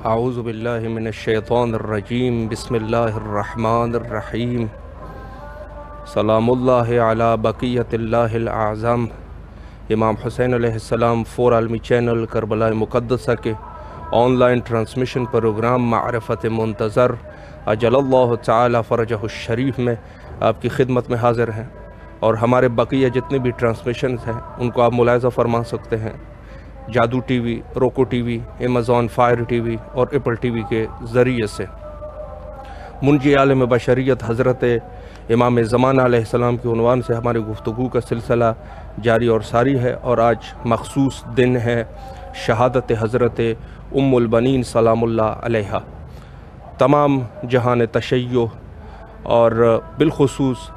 اعوذ باللہ من الشیطان الرجیم بسم اللہ الرحمن الرحیم سلام اللہ علی بقیت اللہ الاعظم۔ امام حسین علیہ السلام فور عالمی چینل کربلا مقدسہ کے آن لائن ٹرانسمیشن پروگرام معرفت منتظر اجل اللہ تعالی فرجہ الشریف میں آپ کی خدمت میں حاضر ہیں، اور ہمارے بقیہ جتنے بھی ٹرانسمیشنز ہیں ان کو آپ ملاحظہ فرما سکتے ہیں جادو ٹی وی، روکو T V, Amazon fire T V اور ایپل ٹی وی کے ذریعے سے۔ منجی عالم بشریت حضرت امام زمانہ علیہ السلام کے عنوان سے ہماری گفتگو کا سلسلہ جاری اور ساری ہے، اور آج مخصوص دن ہے شہادت حضرت ام البنین سلام اللہ علیہا۔ تمام جہان تشیع اور بالخصوص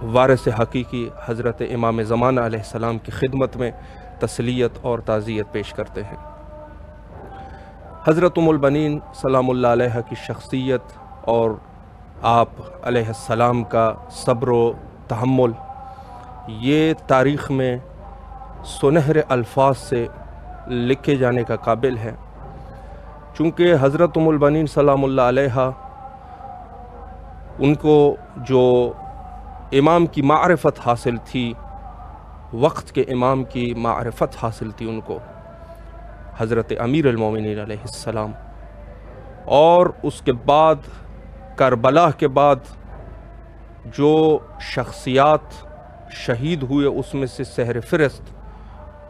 وارث حقیقی حضرت امام زمانہ علیہ السلام کی خدمت میں تسلیت اور تعزیت پیش کرتے ہیں۔ حضرت ام البنین سلام اللہ علیہ کی شخصیت اور آپ علیہ السلام کا صبر و تحمل یہ تاریخ میں سنہرے الفاظ سے لکھے جانے کا قابل ہے، چونکہ حضرت ام البنین سلام اللہ علیہ ان کو جو امام کی معرفت حاصل تھی، وقت کے امام کی معرفت حاصل تھی ان کو، حضرت امیر المومنین علیہ السلام، اور اس کے بعد کربلا کے بعد جو شخصیات شہید ہوئے اس میں سے سحر فرست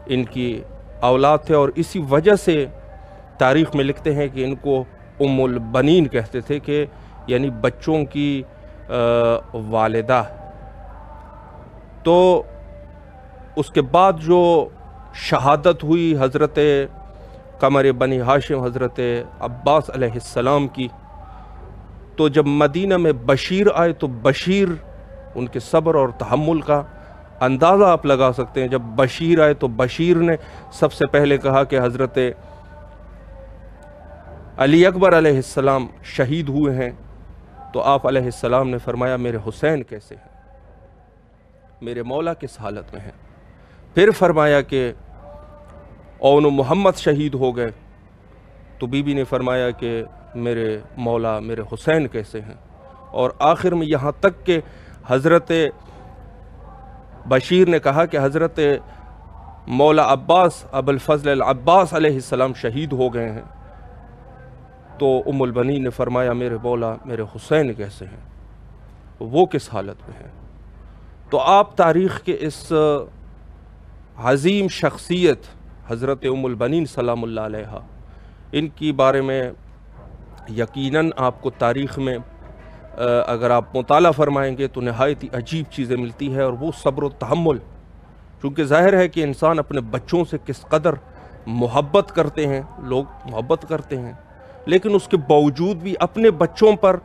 ان کی اولاد تھے، اور اسی وجہ سے تاریخ میں لکھتے ہیں کہ ان کو ام البنین کہتے تھے، کہ یعنی بچوں کی والدہ۔ تو اس کے بعد جو شہادت ہوئی حضرت قمر بنی ہاشم حضرت عباس علیہ السلام کی، تو جب مدینہ میں بشیر آئے تو بشیر ان کے صبر اور تحمل کا اندازہ آپ لگا سکتے ہیں۔ جب بشیر آئے تو بشیر نے سب سے پہلے کہا کہ حضرت علی اکبر علیہ السلام شہید ہوئے ہیں، تو آپ علیہ السلام نے فرمایا میرے حسین کیسے ہیں، میرے مولا کس حالت میں ہیں۔ پھر فرمایا کہ اون محمد شہید ہو گئے، تو بی بی نے فرمایا کہ میرے مولا میرے حسین کیسے ہیں، اور آخر میں یہاں تک کہ حضرت بشیر نے کہا کہ حضرت مولا عباس ابو الفضل العباس علیہ السلام شہید ہو گئے ہیں، تو ام البنین نے فرمایا میرے مولا میرے حسین کیسے ہیں، وہ کس حالت میں ہیں۔ تو آپ تاریخ کے اس عظیم شخصیت حضرت ام البنین سلام اللہ علیہ ان کی بارے میں یقیناً آپ کو تاریخ میں اگر آپ مطالعہ فرمائیں گے تو نہایت ہی عجیب چیزیں ملتی ہیں، اور وہ صبر و تحمل، چونکہ ظاہر ہے کہ انسان اپنے بچوں سے کس قدر محبت کرتے ہیں، لوگ محبت کرتے ہیں، لیکن اس کے باوجود بھی اپنے بچوں پر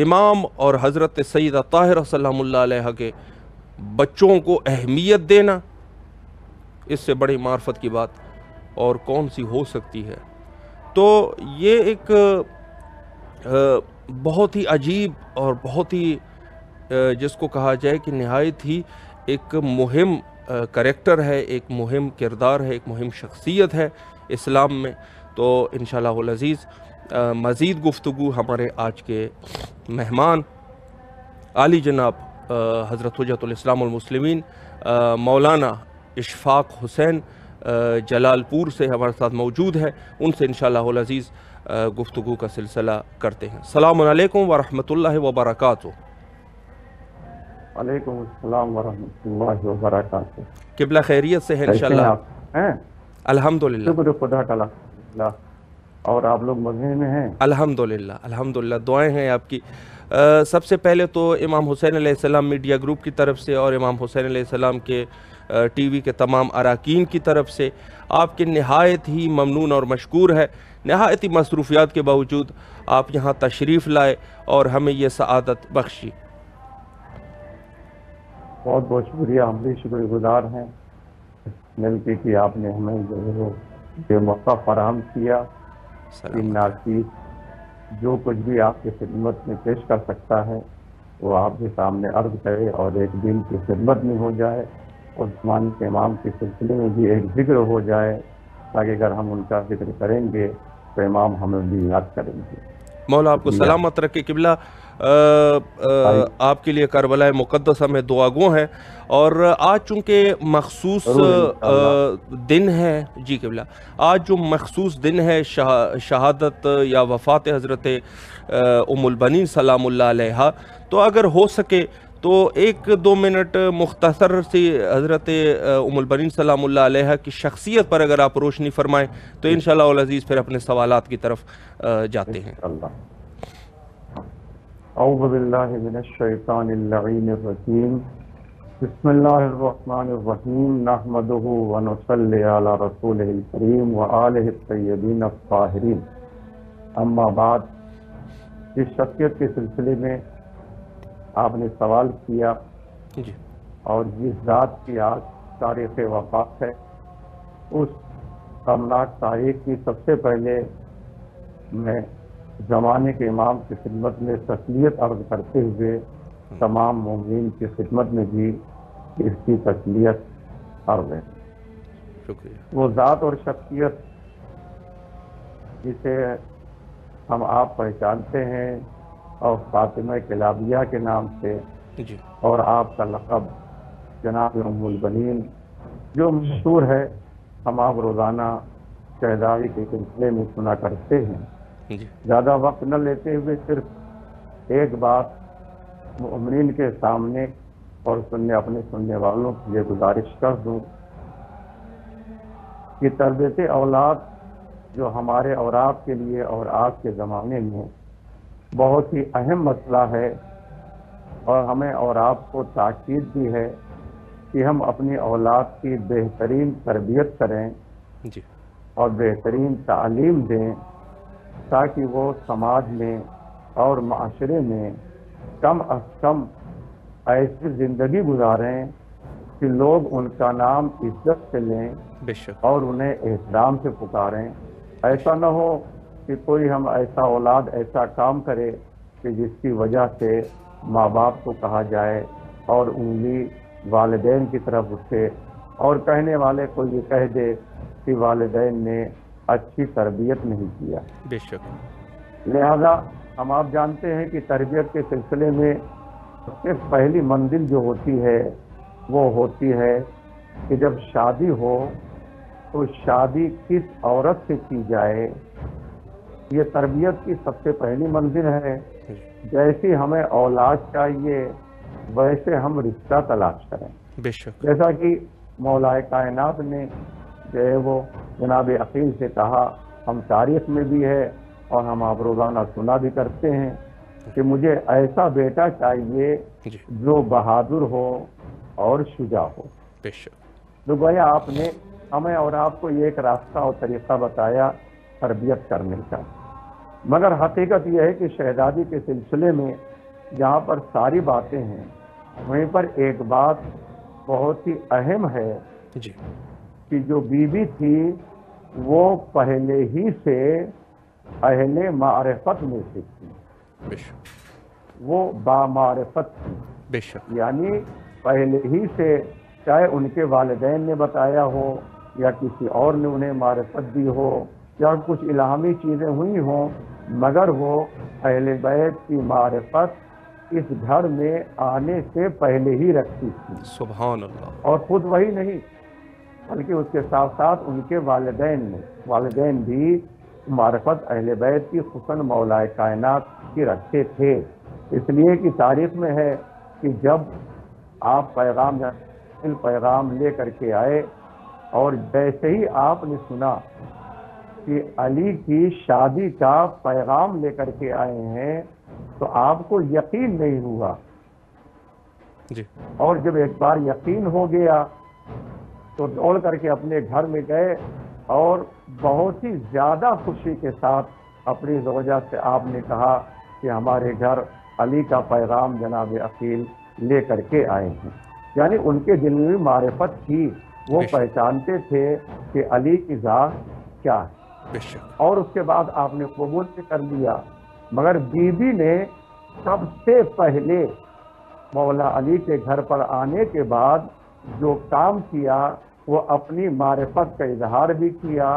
امام اور حضرت سیدہ طاہرہ سلام اللہ علیہ کے بچوں کو اہمیت دینا، اس سے بڑی معرفت کی بات اور کون سی ہو سکتی ہے۔ تو یہ ایک بہت ہی عجیب اور بہت ہی جس کو کہا جائے کہ نہایت ہی ایک مہم کریکٹر ہے، ایک مہم کردار ہے، ایک مہم شخصیت ہے اسلام میں۔ تو انشاءاللہ العزیز مزید گفتگو ہمارے آج کے مہمان عالی جناب حضرت حجت الاسلام والمسلمین مولانا اشفاق حسین جلال پور سے ہمارے ساتھ موجود ہے، ان سے انشاءاللہ العزیز گفتگو کا سلسلہ کرتے ہیں۔ السلام علیکم ورحمۃ اللہ وبرکاتہ۔ وعلیکم السلام ورحمۃ اللہ وبرکاتہ۔ قبلہ خیریت سے ہے انشاءاللہ؟ الحمدللہ، شکر خدا تعالیٰ، اور آپ لوگ مزے میں ہیں؟ الحمدللہ الحمدللہ، دعائیں ہیں آپ کی۔ سب سے پہلے تو امام حسین علیہ السلام میڈیا گروپ کی طرف سے اور امام حسین علیہ السلام کے ٹی وی کے تمام اراکین کی طرف سے آپ کے نہایت ہی ممنون اور مشکور ہے، نہایت ہی مصروفیات کے باوجود آپ یہاں تشریف لائے اور ہمیں یہ سعادت بخشی۔ بہت بہت شکریہ، ہم بھی شکر گزار ہیں مل کے کہ آپ نے ہمیں جو موقع فراہم کیا کہ ناچیز جو کچھ بھی آپ کی خدمت میں پیش کر سکتا ہے وہ آپ کے سامنے عرض کرے، اور ایک دن کی خدمت میں ہو جائے، اور عثمان کے امام کے سلسلے میں بھی ایک ذکر ہو جائے، تاکہ اگر ہم ان کا ذکر کریں گے تو امام ہمیں بھی یاد کریں گے۔ مولا آپ کو شکریہ۔ سلامت رکھے۔ قبلہ آپ کے لیے کربلا مقدسہ میں دعا گو ہے، اور آج چونکہ مخصوص ضرور انشاءاللہ۔ دن ہے، جی قبلہ، آج جو مخصوص دن ہے شہادت یا وفات حضرت ام البنین سلام اللہ علیہا، تو اگر ہو سکے تو 1-2 منٹ مختصر سی حضرت ام البنین سلام اللہ علیہا کی شخصیت پر اگر آپ روشنی فرمائیں تو انشاءاللہ العزیز پھر اپنے سوالات کی طرف جاتے ہیں۔ اعوذ باللہ من الشیطان اللعین الرجیم، بسم اللہ الرحمن الرحیم، نحمدہ ونصلی علی رسولہ الکریم وآلہ الطیبین الطاہرین، اما بعد۔ اس شخصیت کے سلسلے میں آپ نے سوال کیا، جی، اور جس ذات کی آج تاریخ وفات ہے، اس غمناک تاریخ کی سب سے پہلے میں زمانے کے امام کی خدمت میں تسلیت عرض کرتے ہوئے تمام مومنین کی خدمت میں بھی اس کی تسلیت عرض ہے۔ شکریہ۔ وہ ذات اور شخصیت جسے ہم آپ پہچانتے ہیں، اور فاطمہ کلابیہ کے نام سے، جی، اور آپ کا لقب جناب ام البنین جو مشہور ہے، ہم آپ روزانہ شہدائی کے سلسلے میں سنا کرتے ہیں۔ جی، زیادہ وقت نہ لیتے ہوئے صرف ایک بات مومنین کے سامنے اور اپنے سننے والوں کے لیے گزارش کر دوں کہ تربیت اولاد جو ہمارے اور آپ کے لیے اور آج کے زمانے میں بہت ہی اہم مسئلہ ہے، اور ہمیں اور آپ کو تاکید بھی ہے کہ ہم اپنی اولاد کی بہترین تربیت کریں جی، اور بہترین تعلیم دیں، تاکہ وہ سماج میں اور معاشرے میں کم از کم ایسی زندگی گزاریں کہ لوگ ان کا نام عزت سے لیں بے شک، اور انہیں احترام سے پکاریں۔ ایسا نہ ہو کہ کوئی ہم ایسا اولاد ایسا کام کرے کہ جس کی وجہ سے ماں باپ کو کہا جائے اور انگلی والدین کی طرف اٹھے، اور کہنے والے کو یہ کہہ دے کہ والدین نے اچھی تربیت نہیں کیا۔ بے شک، لہذا ہم آپ جانتے ہیں کہ تربیت کے سلسلے میں سب سے پہلی منزل جو ہوتی ہے وہ ہوتی ہے کہ جب شادی ہو تو شادی کس عورت سے کی جائے، یہ تربیت کی سب سے پہلی منزل ہے۔ جیسی ہمیں اولاد چاہیے ویسے ہم رشتہ تلاش کریں، بے شک، جیسا کہ مولا کائنات نے جو ہے وہ جناب عقیل سے کہا، ہم تاریخ میں بھی ہے اور ہم آپ روزانہ سنا بھی کرتے ہیں کہ مجھے ایسا بیٹا چاہیے جی، جو بہادر ہو اور شجاع ہو۔ بے شک، تو گویا آپ نے ہمیں اور آپ کو یہ ایک راستہ اور طریقہ بتایا تربیت کرنے کا، مگر حقیقت یہ ہے کہ شہزادی کے سلسلے میں جہاں پر ساری باتیں ہیں وہیں پر ایک بات بہت ہی اہم ہے جی، کہ جو بیوی تھی وہ پہلے ہی سے اہل معرفت میں سے تھی، بے شک، وہ بامعرفت تھی، بے شک، یعنی پہلے ہی سے چاہے ان کے والدین نے بتایا ہو یا کسی اور نے انہیں معرفت دی ہو یا کچھ الہامی چیزیں ہوئی ہوں، مگر وہ اہل بیت کی معرفت اس گھر میں آنے سے پہلے ہی رکھتی تھی، سبحان اللہ، اور خود وہی نہیں بلکہ اس کے ساتھ ساتھ ان کے والدین بھی معرفت اہل بیت کی خصوصاً مولا کائنات کی رکھتے تھے۔ اس لیے کہ تاریخ میں ہے کہ جب آپ پیغام لے کر کے آئے اور جیسے ہی آپ نے سنا کہ علی کی شادی کا پیغام لے کر کے آئے ہیں تو آپ کو یقین نہیں ہوا، جی، اور جب ایک بار یقین ہو گیا تو دوڑ کر کے اپنے گھر میں گئے اور بہت ہی زیادہ خوشی کے ساتھ اپنی زوجہ سے آپ نے کہا کہ ہمارے گھر علی کا پیغام جناب عقیل لے کر کے آئے ہیں۔ یعنی ان کے دل میں معرفت تھی، وہ پہچانتے تھے کہ علی کی ذات کیا ہے، بے شک، اور اس کے بعد آپ نے قبول بھی کر لیا۔ مگر بیوی نے سب سے پہلے مولا علی کے گھر پر آنے کے بعد جو کام کیا وہ اپنی معرفت کا اظہار بھی کیا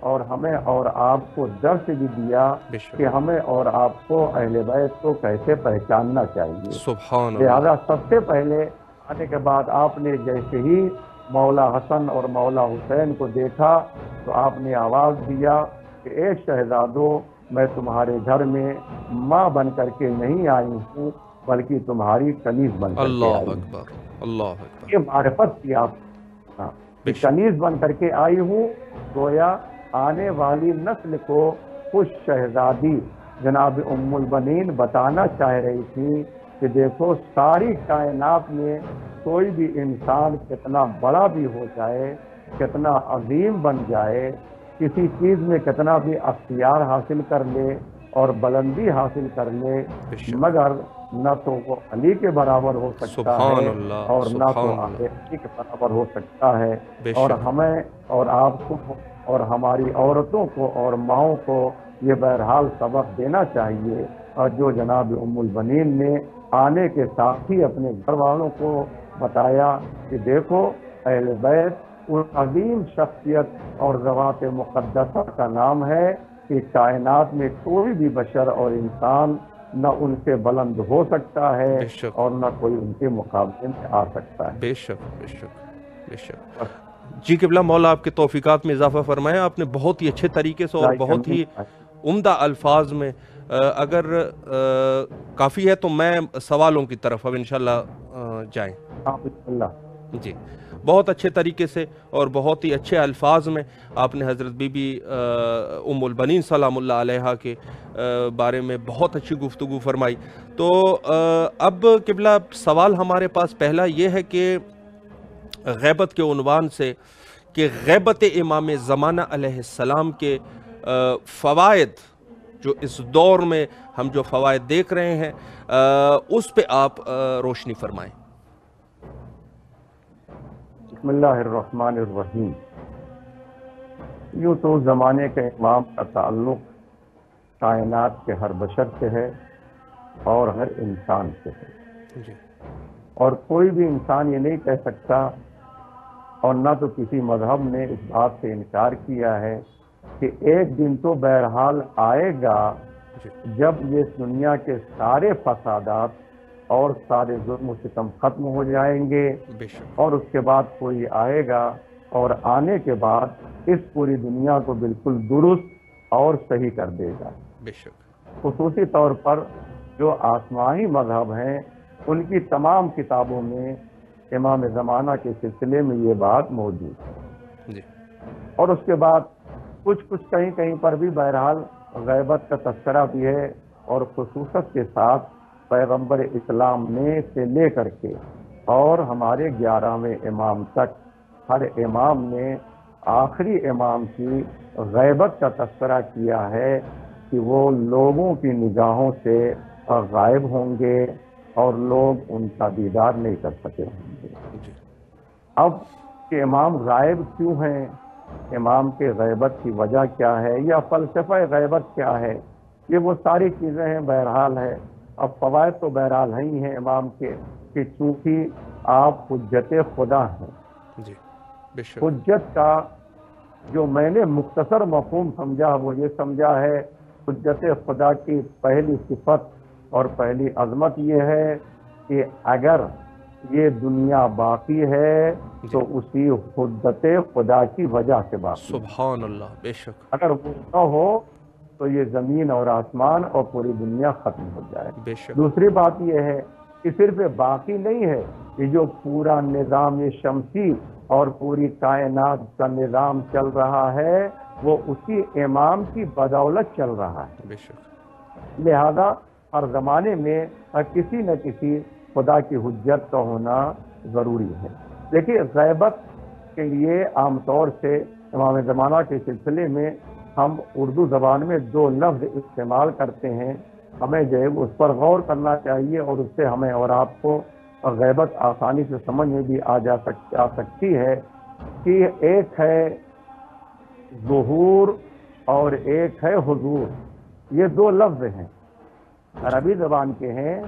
اور ہمیں اور آپ کو درس بھی دیا بے شک، کہ ہمیں اور آپ کو اہل بیت کو کیسے پہچاننا چاہیے۔ سبحان اللہ، لہذا سب سے پہلے آنے کے بعد آپ نے جیسے ہی مولا حسن اور مولا حسین کو دیکھا تو آپ نے آواز دیا کہ اے شہزادو، میں تمہارے گھر میں ماں بن کر کے نہیں آئی ہوں بلکہ تمہاری کنیز بن کر کے اللہ آئی ہوں۔ اکبر، اللہ اکبر، یہ معرفت کی آپ بے کہ شک، کنیز بن کر کے آئی ہوں، گویا آنے والی نسل کو خوش شہزادی جناب ام البنین بتانا چاہ رہی تھی کہ دیکھو ساری کائنات میں کوئی بھی انسان کتنا بڑا بھی ہو جائے، کتنا عظیم بن جائے، کسی چیز میں کتنا بھی اختیار حاصل کر لے اور بلندی حاصل کر لے، بے شک، مگر نہ تو وہ علی کے برابر ہو سکتا سبحان ہے اللہ، اور نہ تو سبحان اللہ، علی کے برابر ہو سکتا ہے۔ بے اور شک، ہمیں اور آپ کو اور ہماری عورتوں کو اور ماؤں کو یہ بہرحال سبق دینا چاہیے، اور جو جناب ام البنین نے آنے کے ساتھ ہی اپنے گھر والوں کو بتایا کہ دیکھو اہل بیت ان عظیم شخصیت اور ذوات مقدسہ کا نام ہے کہ کائنات میں کوئی بھی بشر اور انسان نہ ان سے بلند ہو سکتا ہے بے شک، اور نہ کوئی ان کے مقابلے میں آ سکتا ہے۔ بے شک، بے شک، بے شک۔ جی قبلہ، مولا آپ کے توفیقات میں اضافہ فرمایا، آپ نے بہت ہی اچھے طریقے سے اور بہت ہی عمدہ الفاظ میں اگر کافی ہے تو میں سوالوں کی طرف اب انشاءاللہ جائیں۔ اللہ جی، بہت اچھے طریقے سے اور بہت ہی اچھے الفاظ میں آپ نے حضرت بی بی ام البنین سلام اللہ علیہا کے بارے میں بہت اچھی گفتگو فرمائی۔ تو اب قبلہ سوال ہمارے پاس پہلا یہ ہے کہ غیبت کے عنوان سے کہ غیبت امام زمانہ علیہ السلام کے فوائد، جو اس دور میں ہم جو فوائد دیکھ رہے ہیں اس پہ آپ روشنی فرمائیں۔ بسم اللہ الرحمن الرحیم۔ یوں تو زمانے کے امام کا تعلق کائنات کے ہر بشر سے ہے اور ہر انسان سے ہے، جی، اور کوئی بھی انسان یہ نہیں کہہ سکتا اور نہ تو کسی مذہب نے اس بات سے انکار کیا ہے کہ ایک دن تو بہرحال آئے گا جی، جب یہ دنیا کے سارے فسادات اور سارے ظلم و ستم ختم ہو جائیں گے، بے شک، اور اس کے بعد کوئی آئے گا اور آنے کے بعد اس پوری دنیا کو بالکل درست اور صحیح کر دے گا۔ بے شک، خصوصی طور پر جو آسمانی مذہب ہیں ان کی تمام کتابوں میں امام زمانہ کے سلسلے میں یہ بات موجود ہے۔ جی، اور اس کے بعد کچھ کہیں کہیں پر بھی بہرحال غیبت کا تذکرہ بھی ہے، اور خصوصیت کے ساتھ پیغمبر اسلام نے سے لے کر کے اور ہمارے 11ویں امام تک ہر امام نے آخری امام کی غیبت کا تذکرہ کیا ہے کہ وہ لوگوں کی نگاہوں سے غائب ہوں گے اور لوگ ان کا دیدار نہیں کر سکے ہوں گے۔ جی، اب کہ امام غائب کیوں ہیں، امام کے غیبت کی وجہ کیا ہے یا فلسفہ غیبت کیا ہے، یہ وہ ساری چیزیں ہیں بہرحال ہے۔ اب فوائد تو بہرحال ہی ہیں امام کے کہ چونکہ آپ حجت خدا ہیں۔ جی، بے شک، حجت کا جو میں نے مختصر مفہوم سمجھا وہ یہ سمجھا ہے، حجت خدا کی پہلی صفت اور پہلی عظمت یہ ہے کہ اگر یہ دنیا باقی ہے تو اسی حجت خدا کی وجہ سے باقی ہے۔ سبحان اللہ، بے شک، اگر وہ نہ ہو تو یہ زمین اور آسمان اور پوری دنیا ختم ہو جائے۔ بے شک، دوسری بات یہ ہے کہ صرف باقی نہیں ہے، یہ جو پورا نظام شمسی اور پوری کائنات کا نظام چل رہا ہے وہ اسی امام کی بدولت چل رہا ہے۔ بے شک، لہذا ہر زمانے میں کسی نہ کسی خدا کی حجت کا ہونا ضروری ہے۔ دیکھیے غیبت کے لیے عام طور سے امام زمانہ کے سلسلے میں ہم اردو زبان میں 2 لفظ استعمال کرتے ہیں، ہمیں جو ہے اس پر غور کرنا چاہیے اور اس سے ہمیں اور آپ کو غیبت آسانی سے سمجھ میں بھی آ سکتی ہے کہ ایک ہے ظہور اور ایک ہے حضور۔ یہ 2 لفظ ہیں، عربی زبان کے ہیں،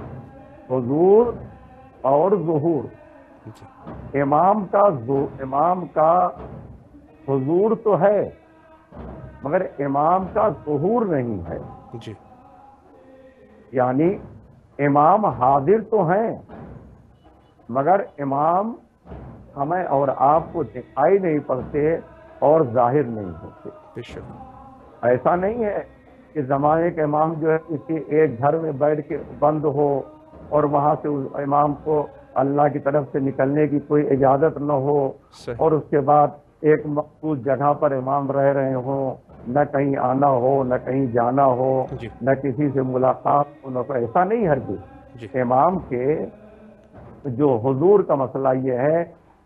حضور اور ظہور۔ امام کا حضور تو ہے مگر امام کا ظہور نہیں ہے. جی یعنی امام حاضر تو ہیں مگر امام ہمیں اور آپ کو دکھائی نہیں پڑتے اور ظاہر نہیں ہوتے. بے شک. ایسا نہیں ہے کہ زمانے کے امام جو ہے کسی ایک گھر میں بیٹھ کے بند ہو اور وہاں سے اس امام کو اللہ کی طرف سے نکلنے کی کوئی اجازت نہ ہو صحیح. اور اس کے بعد ایک مخصوص جگہ پر امام رہ رہے ہوں، نہ کہیں آنا ہو نہ کہیں جانا ہو جی نہ کسی سے ملاقات ہو نہ کوئی. ایسا نہیں ہرگز. جی امام کے جو حضور کا مسئلہ یہ ہے،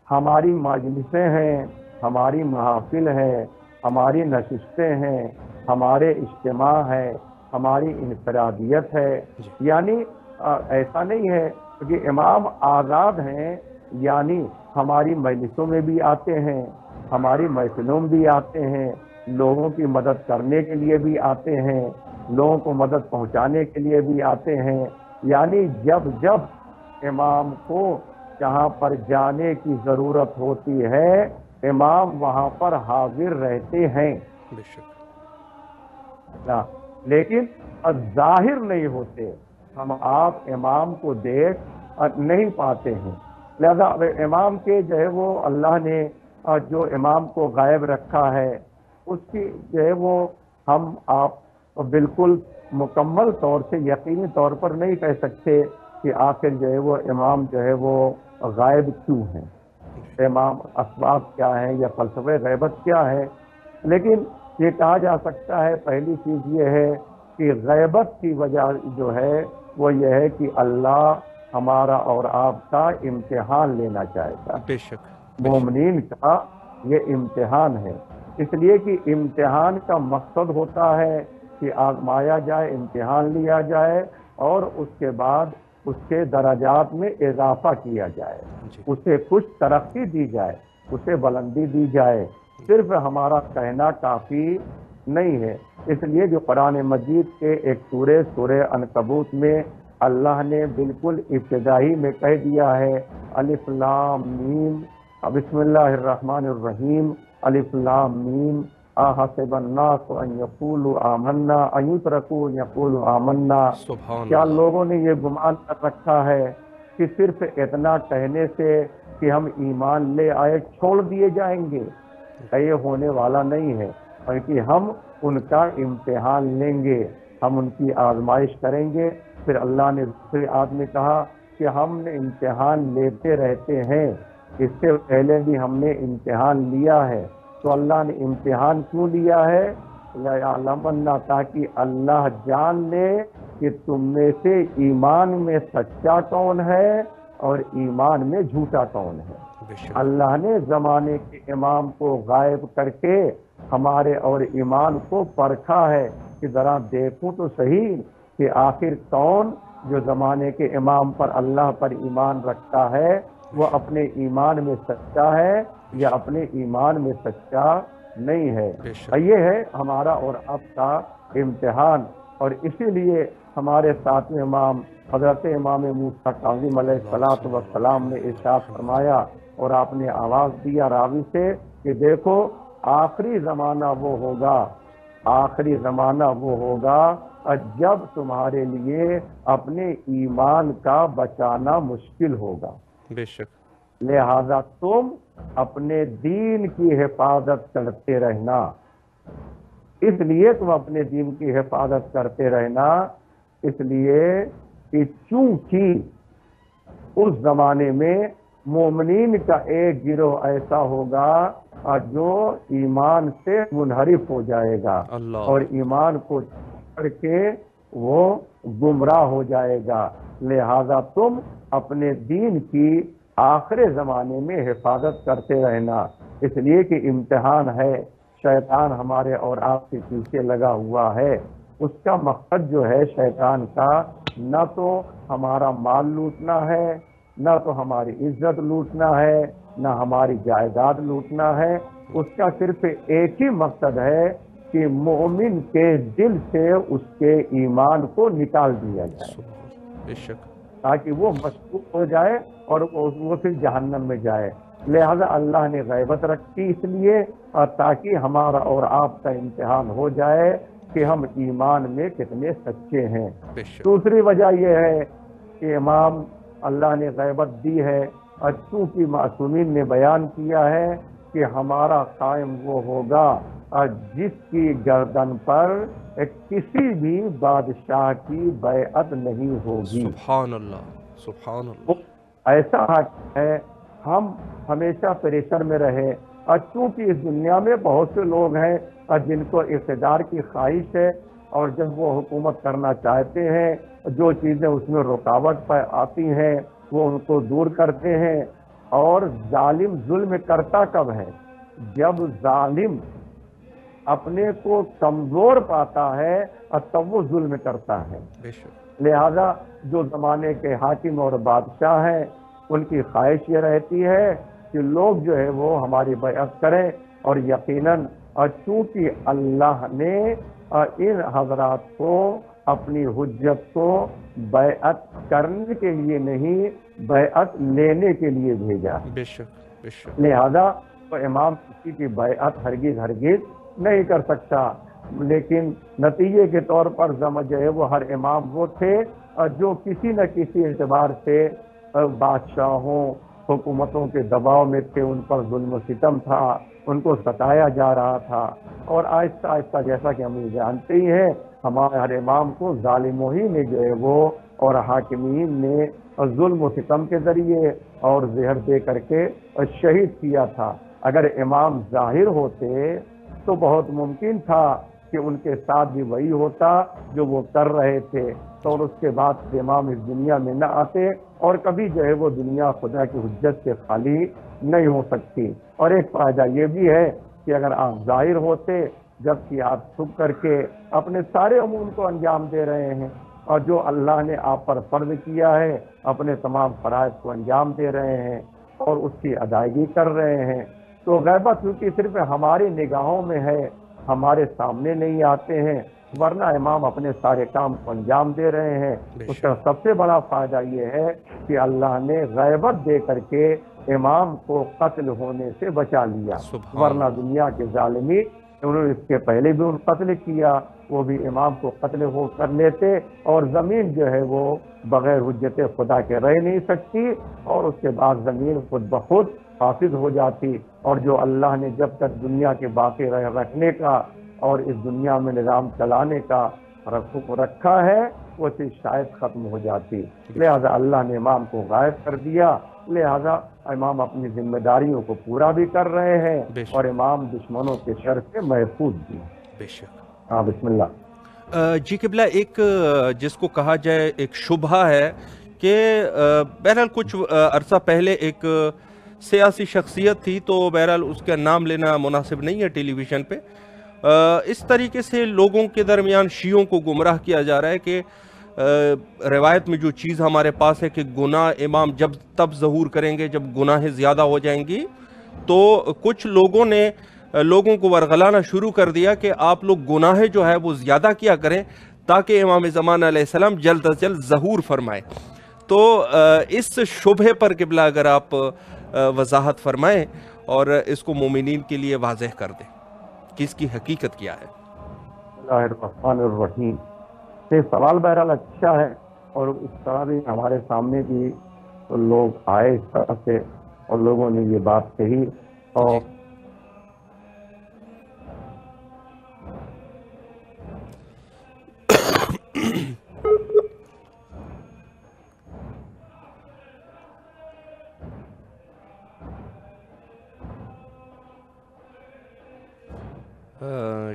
ہماری مجلسیں ہیں، ہماری محافل ہے، ہماری نشستیں ہیں، ہمارے اجتماع ہے، ہماری انفرادیت ہے. جی یعنی ایسا نہیں ہے کہ امام آزاد ہیں، یعنی ہماری مجلسوں میں بھی آتے ہیں، ہماری محفلوں میں بھی آتے ہیں، لوگوں کی مدد کرنے کے لیے بھی آتے ہیں، لوگوں کو مدد پہنچانے کے لیے بھی آتے ہیں. یعنی جب جب امام کو جہاں پر جانے کی ضرورت ہوتی ہے امام وہاں پر حاضر رہتے ہیں. بے شک. لیکن ظاہر نہیں ہوتے. ہم آپ امام کو دیکھ نہیں پاتے ہیں. لہذا امام کے جو ہے وہ اللہ نے جو امام کو غائب رکھا ہے اس کی جو ہے وہ ہم آپ بالکل مکمل طور سے یقینی طور پر نہیں کہہ سکتے کہ آخر جو ہے وہ امام جو ہے وہ غائب کیوں ہیں، امام اسباب کیا ہیں یا فلسفہ غیبت کیا ہے. لیکن یہ کہا جا سکتا ہے پہلی چیز یہ ہے کہ غیبت کی وجہ جو ہے وہ یہ ہے کہ اللہ ہمارا اور آپ کا امتحان لینا چاہتا ہے. بے شک. مومنین کا یہ امتحان ہے، اس لیے کہ امتحان کا مقصد ہوتا ہے کہ آزمایا جائے، امتحان لیا جائے اور اس کے بعد اس کے درجات میں اضافہ کیا جائے، جی اسے کچھ ترقی دی جائے، اسے بلندی دی جائے. صرف ہمارا کہنا کافی نہیں ہے. اس لیے جو قرآن مجید کے ایک سورہ عنکبوت میں اللہ نے بالکل ابتدائی میں کہہ دیا ہے الف لام میم بسم اللہ الرحمن الرحیم الف لام میم احسب الناس ان یقولوا آمنا ان یترکوا ان یقولوا آمنا. سبحان کیا اللہ. لوگوں نے یہ گمان کر رکھا ہے کہ صرف اتنا کہنے سے کہ ہم ایمان لے آئے چھوڑ دیے جائیں گے؟ یہ ہونے والا نہیں ہے، بلکہ ہم ان کا امتحان لیں گے، ہم ان کی آزمائش کریں گے. پھر اللہ نے دوسری آیت میں کہا کہ ہم نے امتحان لیتے رہتے ہیں، اس سے پہلے بھی ہم نے امتحان لیا ہے. تو اللہ نے امتحان کیوں لیا ہے؟ لَيَعْلَمَنَّ تاکہ اللہ جان لے کہ تم میں سے ایمان میں سچا کون ہے اور ایمان میں جھوٹا کون ہے. بے شک. اللہ نے زمانے کے امام کو غائب کر کے ہمارے اور ایمان کو پرکھا ہے کہ ذرا دیکھو تو صحیح کہ آخر کون جو زمانے کے امام پر اللہ پر ایمان رکھتا ہے وہ اپنے ایمان میں سچا ہے یا اپنے ایمان میں سچا نہیں ہے. بے شک. یہ ہے ہمارا اور آپ کا امتحان. اور اسی لیے ہمارے ساتویں امام حضرت امام موسیٰ کاظم علیہ السلام نے ارشاد فرمایا اور آپ نے آواز دیا راوی سے کہ دیکھو آخری زمانہ وہ ہوگا، آخری زمانہ وہ ہوگا جب تمہارے لیے اپنے ایمان کا بچانا مشکل ہوگا. بے شک. لہذا تم اپنے دین کی حفاظت کرتے رہنا. اس لیے تم اپنے دین کی حفاظت کرتے رہنا اس لیے کہ چونکہ اس زمانے میں مومنین کا ایک گروہ ایسا ہوگا جو ایمان سے منحرف ہو جائے گا اللہ. اور ایمان کو چھوڑ کے وہ گمراہ ہو جائے گا. لہذا تم اپنے دین کی آخر زمانے میں حفاظت کرتے رہنا. اس لیے کہ امتحان ہے، شیطان ہمارے اور آپ کے پیچھے لگا ہوا ہے. اس کا مقصد جو ہے شیطان کا نہ تو ہمارا مال لوٹنا ہے، نہ تو ہماری عزت لوٹنا ہے، نہ ہماری جائیداد لوٹنا ہے. اس کا صرف ایک ہی مقصد ہے کہ مومن کے دل سے اس کے ایمان کو نکال دیا جائے بے شک. تاکہ وہ مشکوک ہو جائے اور وہ پھر جہنم میں جائے. لہذا اللہ نے غیبت رکھی اس لیے تاکہ ہمارا اور آپ کا امتحان ہو جائے کہ ہم ایمان میں کتنے سچے ہیں۔ دوسری وجہ یہ ہے کہ امام اللہ نے غیبت دی ہے اور چونکہ معصومین نے بیان کیا ہے کہ ہمارا قائم وہ ہوگا جس کی گردن پر کسی بھی بادشاہ کی بیعت نہیں ہوگی۔ سبحان اللہ، سبحان اللہ۔ ایسا حق ہے ہم ہمیشہ پریشر میں رہے، اور چونکہ اس دنیا میں بہت سے لوگ ہیں جن کو اقتدار کی خواہش ہے، اور جب وہ حکومت کرنا چاہتے ہیں جو چیزیں اس میں رکاوٹ پر آتی ہیں وہ ان کو دور کرتے ہیں۔ اور ظالم ظلم کرتا کب ہے؟ جب ظالم اپنے کو کمزور پاتا ہے تب وہ ظلم کرتا ہے۔ لہذا جو زمانے کے حاکم اور بادشاہ ہیں ان کی خواہش یہ رہتی ہے کہ لوگ جو ہے وہ ہماری بیعت کریں، اور یقیناً چونکہ اللہ نے ان حضرات کو اپنی حجت کو بیعت کرنے کے لیے نہیں بیعت لینے کے لیے بھیجا، بے شک بے شک۔ لہذا تو امام کسی کی بیعت ہرگز نہیں کر سکتا، لیکن نتیجے کے طور پر جو ہے وہ ہر امام وہ تھے جو کسی نہ کسی اعتبار سے بادشاہوں حکومتوں کے دباؤ میں تھے، ان پر ظلم و ستم تھا، ان کو ستایا جا رہا تھا، اور آہستہ آہستہ جیسا کہ ہم یہ جانتے ہی ہیں ہمارے ہر امام کو ظالموں ہی نے جو ہے وہ اور حاکمین نے ظلم و ستم کے ذریعے اور زہر دے کر کے شہید کیا تھا۔ اگر امام ظاہر ہوتے تو بہت ممکن تھا کہ ان کے ساتھ بھی وہی ہوتا جو وہ کر رہے تھے، اور اس کے بعد امام اس دنیا میں نہ آتے، اور کبھی جو ہے وہ دنیا خدا کی حجت سے خالی نہیں ہو سکتی۔ اور ایک فائدہ یہ بھی ہے کہ اگر آپ ظاہر ہوتے جبکہ آپ چھپ کر کے اپنے سارے امور کو انجام دے رہے ہیں، اور جو اللہ نے آپ پر فرض کیا ہے اپنے تمام فرائض کو انجام دے رہے ہیں اور اس کی ادائیگی کر رہے ہیں، تو غیبت کیونکہ صرف ہماری نگاہوں میں ہے، ہمارے سامنے نہیں آتے ہیں، ورنہ امام اپنے سارے کام کو انجام دے رہے ہیں۔ اس کا سب سے بڑا فائدہ یہ ہے کہ اللہ نے غیبت دے کر کے امام کو قتل ہونے سے بچا لیا، ورنہ دنیا کے ظالمین انہوں نے اس کے پہلے بھی ان قتل کیا، وہ بھی امام کو قتل ہو کر لیتے، اور زمین جو ہے وہ بغیر حجت خدا کے رہ نہیں سکتی، اور اس کے بعد زمین خود بخود حافظ ہو جاتی، اور جو اللہ نے جب تک دنیا کے باقی رکھنے کا اور اس دنیا میں نظام چلانے کا رکھا ہے وہ چیز شاید ختم ہو جاتی۔ لہذا اللہ نے امام کو غائب کر دیا، لہذا امام اپنی ذمہ داریوں کو پورا بھی کر رہے ہیں اور امام دشمنوں کے شر سے محفوظ بھی۔ بے شک۔ ہاں بسم اللہ۔ جی قبلہ، ایک جس کو کہا جائے ایک شبہ ہے کہ بہرحال کچھ عرصہ پہلے ایک سیاسی شخصیت تھی، تو بہرحال اس کا نام لینا مناسب نہیں ہے ٹیلی ویژن پہ، اس طریقے سے لوگوں کے درمیان شیعوں کو گمراہ کیا جا رہا ہے کہ روایت میں جو چیز ہمارے پاس ہے کہ گناہ امام جب تب ظہور کریں گے جب گناہیں زیادہ ہو جائیں گی، تو کچھ لوگوں نے لوگوں کو ورغلانا شروع کر دیا کہ آپ لوگ گناہیں جو ہے وہ زیادہ کیا کریں تاکہ امام زمان علیہ السلام جلد از جلد ظہور فرمائے۔ تو اس شبہ پر قبلہ اگر آپ وضاحت فرمائیں اور اس کو مومنین کے لیے واضح کر دیں کہ اس کی حقیقت کیا ہے۔ اللہ الرحمن الرحیم۔ یہ سوال بہرحال اچھا ہے، اور اس طرح بھی ہمارے سامنے بھی لوگ آئے اس طرح سے اور لوگوں نے یہ بات کہی، اور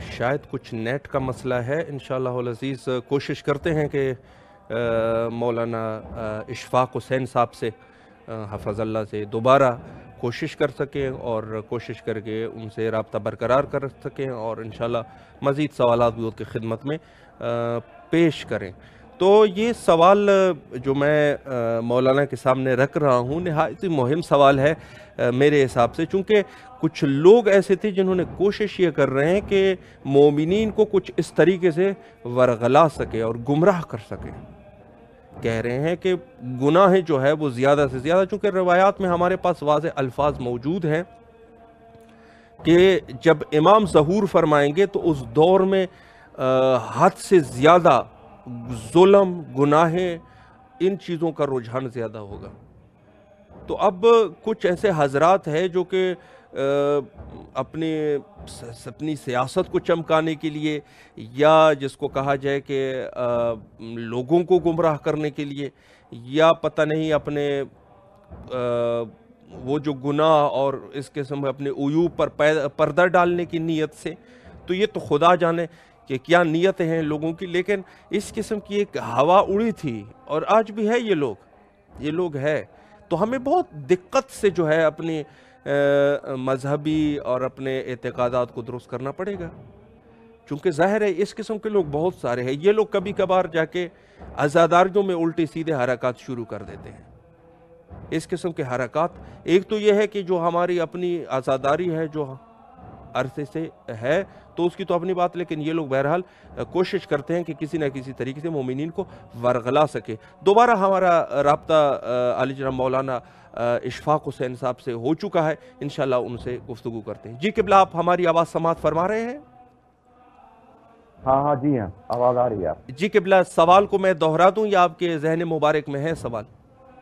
شاید کچھ نیٹ کا مسئلہ ہے، انشاءاللہ العزیز کوشش کرتے ہیں کہ مولانا اشفاق حسین صاحب سے حفظ اللہ سے دوبارہ کوشش کر سکیں اور کوشش کر کے ان سے رابطہ برقرار کر سکیں اور انشاءاللہ مزید سوالات بھی ان کی خدمت میں پیش کریں۔ تو یہ سوال جو میں مولانا کے سامنے رکھ رہا ہوں نہایت ہی مہم سوال ہے میرے حساب سے، چونکہ کچھ لوگ ایسے تھے جنہوں نے کوشش یہ کر رہے ہیں کہ مومنین کو کچھ اس طریقے سے ورغلا سکے اور گمراہ کر سکے کہہ رہے ہیں کہ گناہ جو ہے وہ زیادہ سے زیادہ، چونکہ روایات میں ہمارے پاس واضح الفاظ موجود ہیں کہ جب امام ظہور فرمائیں گے تو اس دور میں حد سے زیادہ ظلم، گناہیں، ان چیزوں کا رجحان زیادہ ہوگا۔ تو اب کچھ ایسے حضرات ہیں جو کہ اپنی سیاست کو چمکانے کے لیے، یا جس کو کہا جائے کہ لوگوں کو گمراہ کرنے کے لیے، یا پتہ نہیں اپنے وہ جو گناہ اور اس قسم اپنے عیوب پر پردہ ڈالنے کی نیت سے، تو یہ تو خدا جانے کہ کیا نیتیں ہیں لوگوں کی، لیکن اس قسم کی ایک ہوا اڑی تھی اور آج بھی ہے یہ لوگ ہے۔ تو ہمیں بہت دقت سے جو ہے اپنی مذہبی اور اپنے اعتقادات کو درست کرنا پڑے گا، چونکہ ظاہر ہے اس قسم کے لوگ بہت سارے ہیں۔ یہ لوگ کبھی کبھار جا کے عزاداریوں میں الٹے سیدھے حرکات شروع کر دیتے ہیں۔ اس قسم کے حرکات، ایک تو یہ ہے کہ جو ہماری اپنی عزاداری ہے جو عرصے سے ہے تو اس کی تو اپنی بات، لیکن یہ لوگ بہرحال کوشش کرتے ہیں کہ کسی نہ کسی طریقے سے مومنین کو ورغلا سکے۔ دوبارہ ہمارا رابطہ عالی جناب مولانا اشفاق حسین صاحب سے ہو چکا ہے، انشاءاللہ ان سے گفتگو کرتے ہیں۔ جی قبلہ، آپ ہماری آواز سماعت فرما رہے ہیں؟ ہاں جی ہاں، آواز آ رہی ہے آپ؟ جی قبلہ، سوال کو میں دوہرا دوں یا آپ کے ذہن مبارک میں ہے سوال؟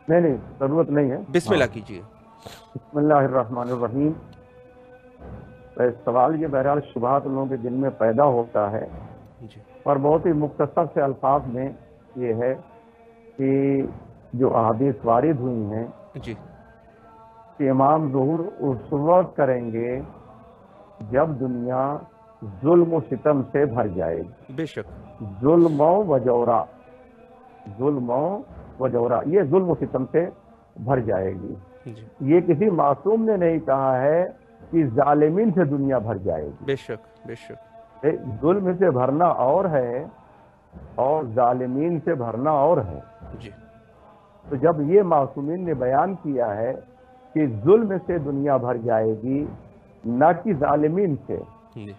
نہیں، ضرورت نہیں ہے۔ بسم اللہ کیجئے۔ بسم اللہ الرحمن الرحیم۔ سوال یہ بہرحال شبہات لوگوں کے دل میں پیدا ہوتا ہے، جی، اور بہت ہی مختصر سے الفاظ میں یہ ہے کہ جو احادیث وارد ہوئی ہیں جی، کہ امام ظہور اس وقت کریں گے جب دنیا ظلم و ستم سے بھر جائے گی۔ بے شک، ظلم و جورا، یہ ظلم و ستم سے بھر جائے گی۔ جی، یہ کسی معصوم نے نہیں کہا ہے کہ ظالمین سے دنیا بھر جائے گی۔ بے شک، بے شک، ظلم سے بھرنا اور ہے اور ظالمین سے بھرنا اور ہے۔ جی، تو جب یہ معصومین نے بیان کیا ہے کہ ظلم سے دنیا بھر جائے گی نہ کہ ظالمین سے، جی،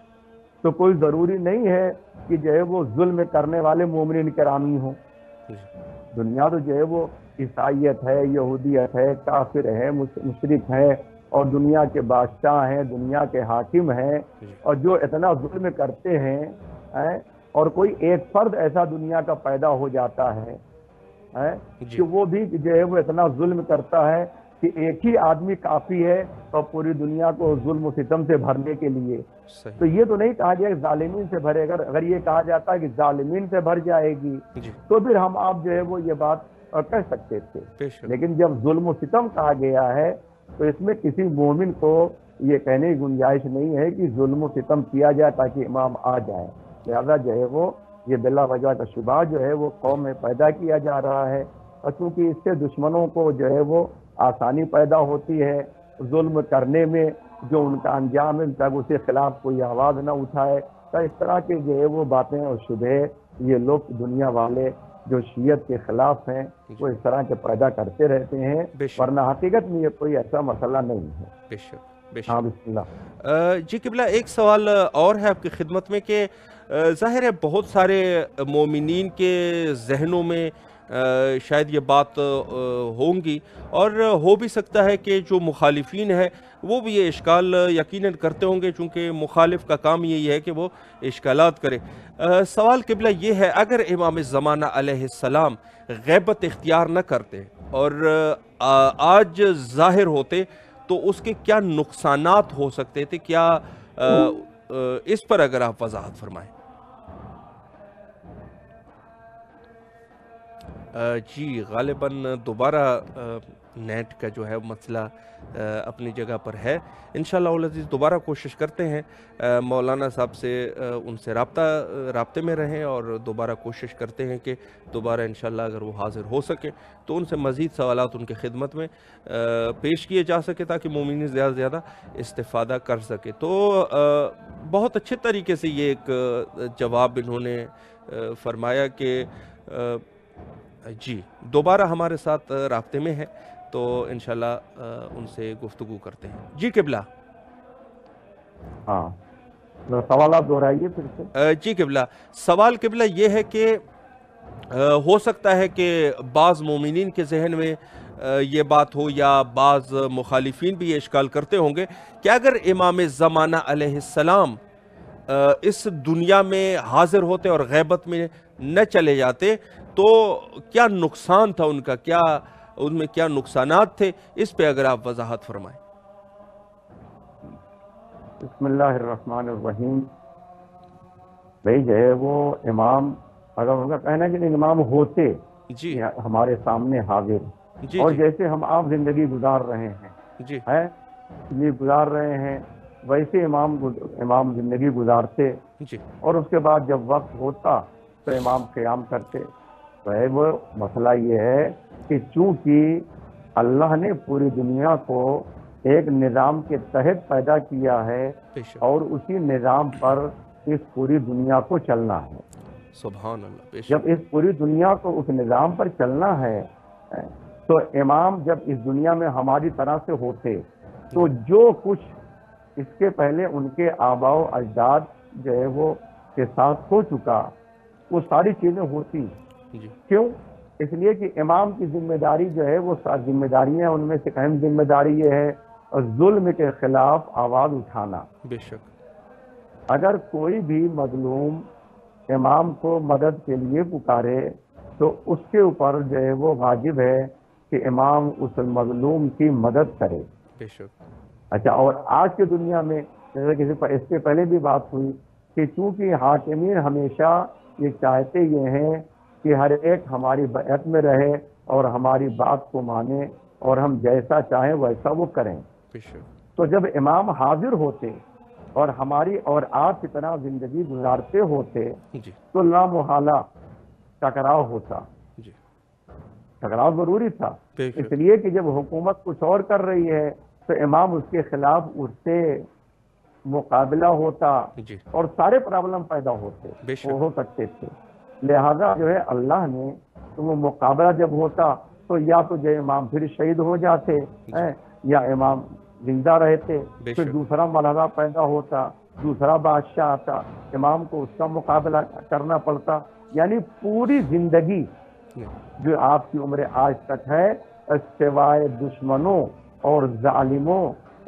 تو کوئی ضروری نہیں ہے کہ جو ہے وہ ظلم کرنے والے مومنین کرامی ہوں۔ جی، دنیا تو جو ہے وہ عیسائیت ہے، یہودیت ہے، کافر ہے، مشرک ہے، اور دنیا کے بادشاہ ہیں، دنیا کے حاکم ہیں، اور جو اتنا ظلم کرتے ہیں، اور کوئی ایک فرد ایسا دنیا کا پیدا ہو جاتا ہے کہ وہ بھی جو ہے وہ اتنا ظلم کرتا ہے کہ ایک ہی آدمی کافی ہے اور پوری دنیا کو ظلم و ستم سے بھرنے کے لیے۔ تو یہ تو نہیں کہا جائے کہ ظالمین سے بھرے گا۔ اگر یہ کہا جاتا ہے کہ ظالمین سے بھر جائے گی تو پھر ہم آپ جو ہے وہ یہ بات کہہ سکتے تھے، لیکن جب ظلم و ستم کہا گیا ہے تو اس میں کسی مومن کو یہ کہنے کی گنجائش نہیں ہے کہ ظلم و ستم کیا جائے تاکہ امام آ جائیں۔ لہذا جو ہے وہ یہ بلا وجہ کا شبہ جو ہے وہ قوم میں پیدا کیا جا رہا ہے، اور چونکہ اس سے دشمنوں کو جو ہے وہ آسانی پیدا ہوتی ہے ظلم کرنے میں، جو ان کا انجام ہے تاکہ اس کے خلاف کوئی آواز نہ اٹھائے۔ تو اس طرح کے جو ہے وہ باتیں اور شبہ یہ لوگ دنیا والے جو شیعت کے خلاف ہیں وہ اس طرح کے پیدا کرتے رہتے ہیں، ورنہ حقیقت میں یہ کوئی ایسا مسئلہ نہیں ہے۔ بے شک، بے شک۔ ہاں، بسم اللہ۔ جی قبلہ، ایک سوال اور ہے آپ کی خدمت میں کہ ظاہر ہے بہت سارے مومنین کے ذہنوں میں شاید یہ بات ہوں گی، اور ہو بھی سکتا ہے کہ جو مخالفین ہیں وہ بھی یہ اشکال یقیناً کرتے ہوں گے، چونکہ مخالف کا کام یہی ہے کہ وہ اشکالات کرے۔ سوال قبلہ یہ ہے، اگر امام زمانہ علیہ السلام غیبت اختیار نہ کرتے اور آج ظاہر ہوتے تو اس کے کیا نقصانات ہو سکتے تھے؟ کیا اس پر اگر آپ وضاحت فرمائیں۔ جی، غالباً دوبارہ نیٹ کا جو ہے مسئلہ اپنی جگہ پر ہے۔ انشاءاللہ العزیز دوبارہ کوشش کرتے ہیں مولانا صاحب سے ان سے رابطے میں رہیں، اور دوبارہ کوشش کرتے ہیں کہ دوبارہ انشاءاللہ اگر وہ حاضر ہو سکے تو ان سے مزید سوالات ان کے خدمت میں پیش کیے جا سکے تاکہ مومنین زیادہ سے زیادہ استفادہ کر سکے۔ تو بہت اچھے طریقے سے یہ ایک جواب انہوں نے فرمایا کہ جی دوبارہ ہمارے ساتھ رابطے میں ہے تو انشاءاللہ ان سے گفتگو کرتے ہیں۔ جی قبلہ۔ ہاں، سوالات دہرائیے پھر سے۔ جی قبلہ، سوال قبلہ یہ ہے کہ ہو سکتا ہے کہ بعض مومنین کے ذہن میں یہ بات ہو یا بعض مخالفین بھی یہ اشکال کرتے ہوں گے کہ اگر امام زمانہ علیہ السلام اس دنیا میں حاضر ہوتے اور غیبت میں نہ چلے جاتے تو کیا نقصان تھا ان کا، کیا ان میں کیا نقصانات تھے، اس پہ اگر آپ وضاحت فرمائیں۔ بسم اللہ الرحمن الرحیم۔ بھائی جو ہے وہ امام، اگر ان کا کہنا ہے کہ امام ہوتے جی ہمارے سامنے حاضر، جی اور جی جیسے ہم آپ زندگی گزار رہے ہیں جی یہ گزار رہے ہیں، ویسے امام زندگی گزارتے، جی اور اس کے بعد جب وقت ہوتا تو امام قیام کرتے۔ تو وہ مسئلہ یہ ہے کہ چونکہ اللہ نے پوری دنیا کو ایک نظام کے تحت پیدا کیا ہے بے شک، اور اسی نظام پر اس پوری دنیا کو چلنا ہے۔ سبحان اللہ، بے جب شک، اس پوری دنیا کو اس نظام پر چلنا ہے تو امام جب اس دنیا میں ہماری طرح سے ہوتے تو جو کچھ اس کے پہلے ان کے آباء و اجداد جو ہے وہ کے ساتھ ہو چکا، وہ ساری چیزیں ہوتی۔ جی کیوں؟ اس لیے کہ امام کی ذمہ داری جو ہے وہ ساری ذمہ داریاں، ان میں سے اہم ذمہ داری یہ ہے ظلم کے خلاف آواز اٹھانا۔ بے شک، اگر کوئی بھی مظلوم امام کو مدد کے لیے پکارے تو اس کے اوپر جو ہے وہ واجب ہے کہ امام اس مظلوم کی مدد کرے۔ بے شک، اچھا، اور آج کی دنیا میں جیسے کسی پر اس سے پہلے بھی بات ہوئی کہ چونکہ حاکمین ہمیشہ یہ چاہتے یہ ہیں کہ ہر ایک ہماری بیعت میں رہے اور ہماری بات کو مانے اور ہم جیسا چاہیں ویسا وہ کریں۔ بے شک، تو جب امام حاضر ہوتے اور ہماری اور آپ کی طرح زندگی گزارتے ہوتے جی تو لامحالہ ٹکراؤ ہوتا۔ جی ٹکراؤ ضروری تھا، بے اس شک، لیے کہ جب حکومت کچھ اور کر رہی ہے تو امام اس کے خلاف اٹھتے، مقابلہ ہوتا جی اور سارے پرابلم پیدا ہوتے، بے شک، وہ ہو سکتے تھے۔ لہذا جو ہے اللہ نے تو وہ مقابلہ جب ہوتا تو یا تو جو امام پھر شہید ہو جاتے ہیں یا امام زندہ رہتے، بے پھر شک، دوسرا مرحلہ پیدا ہوتا، دوسرا بادشاہ آتا، امام کو اس کا مقابلہ کرنا پڑتا۔ یعنی پوری زندگی جو آپ کی عمر آج تک ہے سوائے دشمنوں اور ظالموں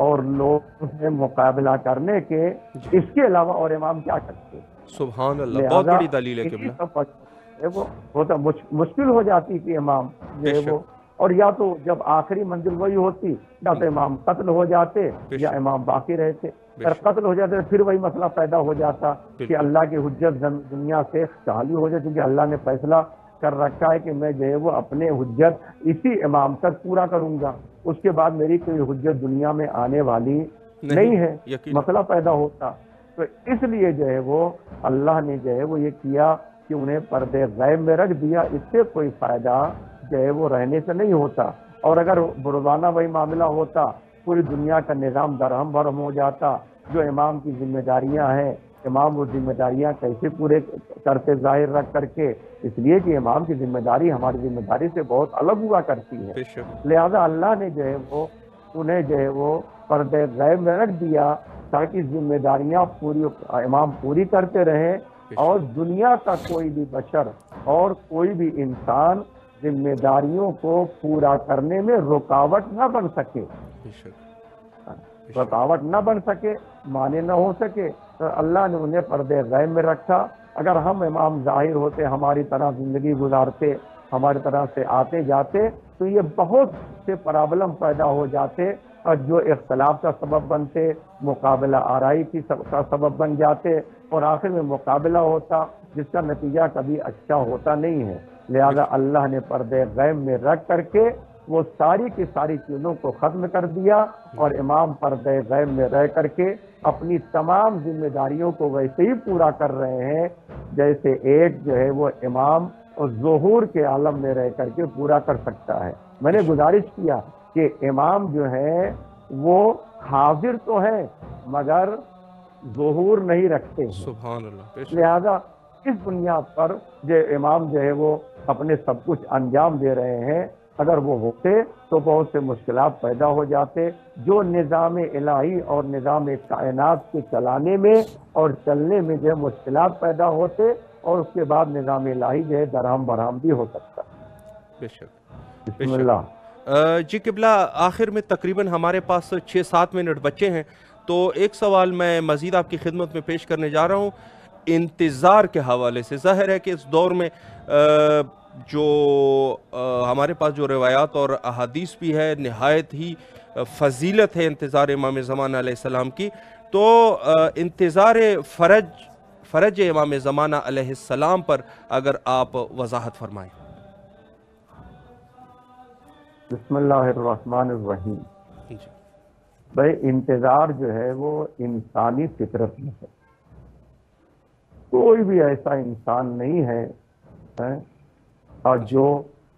اور لوگوں سے مقابلہ کرنے کے، اس کے علاوہ اور امام کیا کرتے؟ سبحان اللہ، بہت بڑی دلیل ہے اسی قبلہ۔ سب وہ ہوتا مشکل ہو جاتی کہ امام جو بے ہے شک، وہ، اور یا تو جب آخری منزل وہی ہوتی یا تو امام قتل ہو جاتے بے یا شک، امام باقی رہتے۔ بے اگر شک، قتل ہو جاتے پھر وہی مسئلہ پیدا ہو جاتا کہ بالکل، اللہ کی حجت دنیا سے خالی ہو جائے، کیونکہ اللہ نے فیصلہ کر رکھا ہے کہ میں جو ہے وہ اپنے حجت اسی امام تک پورا کروں گا، اس کے بعد میری کوئی حجت دنیا میں آنے والی نہیں ہے، یقین، مسئلہ پیدا ہوتا۔ تو اس لیے جو ہے وہ اللہ نے جو ہے وہ یہ کیا کہ انہیں پردے غیب میں رکھ دیا، اس سے کوئی فائدہ جو ہے وہ رہنے سے نہیں ہوتا۔ اور اگر روزانہ وہی معاملہ ہوتا پوری دنیا کا نظام درہم برہم ہو جاتا۔ جو امام کی ذمہ داریاں ہیں، امام وہ ذمہ داریاں کیسے پورے کرتے ظاہر رکھ کر کے؟ اس لیے کہ امام کی ذمہ داری ہماری ذمہ داری سے بہت الگ ہوا کرتی ہے۔ بے شک، لہذا اللہ نے جو ہے وہ انہیں جو ہے وہ پردے غیب میں رکھ دیا تاکہ ذمہ داریاں پوری امام پوری کرتے رہے اور دنیا کا کوئی بھی بشر اور کوئی بھی انسان ذمہ داریوں کو پورا کرنے میں رکاوٹ نہ بن سکے، بے شک، رکاوٹ نہ بن سکے، مانے نہ ہو سکے۔ تو اللہ نے انہیں پردے غیب میں رکھا۔ اگر ہم امام ظاہر ہوتے، ہماری طرح زندگی گزارتے، ہماری طرح سے آتے جاتے تو یہ بہت سے پرابلم پیدا ہو جاتے اور جو اختلاف کا سبب بنتے، مقابلہ آرائی کا سبب بن جاتے اور آخر میں مقابلہ ہوتا جس کا نتیجہ کبھی اچھا ہوتا نہیں ہے۔ لہذا اللہ نے پردے غیب میں رکھ کر کے وہ ساری کی ساری چیزوں کو ختم کر دیا اور امام پردے غیب میں رہ کر کے اپنی تمام ذمہ داریوں کو ویسے ہی پورا کر رہے ہیں جیسے ایک جو ہے وہ امام اور ظہور کے عالم میں رہ کر کے پورا کر سکتا ہے۔ میں نے گزارش کیا کہ امام جو ہے وہ حاضر تو ہے مگر ظہور نہیں رکھتے ہیں۔ سبحان اللہ، لہذا اس بنیاد پر جو امام جو ہے وہ اپنے سب کچھ انجام دے رہے ہیں، اگر وہ ہوتے تو بہت سے مشکلات پیدا ہو جاتے جو نظام الہی اور نظام کائنات کے چلانے میں اور چلنے میں جو مشکلات پیدا ہوتے اور اس کے بعد نظام الہی جو ہے درہم برہم بھی ہو سکتا ہے۔ بے شک، بسم اللہ۔ جی قبلہ، آخر میں تقریباً ہمارے پاس 6-7 منٹ بچے ہیں، تو ایک سوال میں مزید آپ کی خدمت میں پیش کرنے جا رہا ہوں انتظار کے حوالے سے۔ ظاہر ہے کہ اس دور میں جو ہمارے پاس جو روایات اور احادیث بھی ہے، نہایت ہی فضیلت ہے انتظار امام زمانہ علیہ السلام کی، تو انتظار فرج امام زمانہ علیہ السلام پر اگر آپ وضاحت فرمائیں۔ بسم اللہ الرحمن الرحیم۔ جی بھائی انتظار جو ہے وہ انسانی فطرت میں ہے، کوئی بھی ایسا انسان نہیں ہے اور جو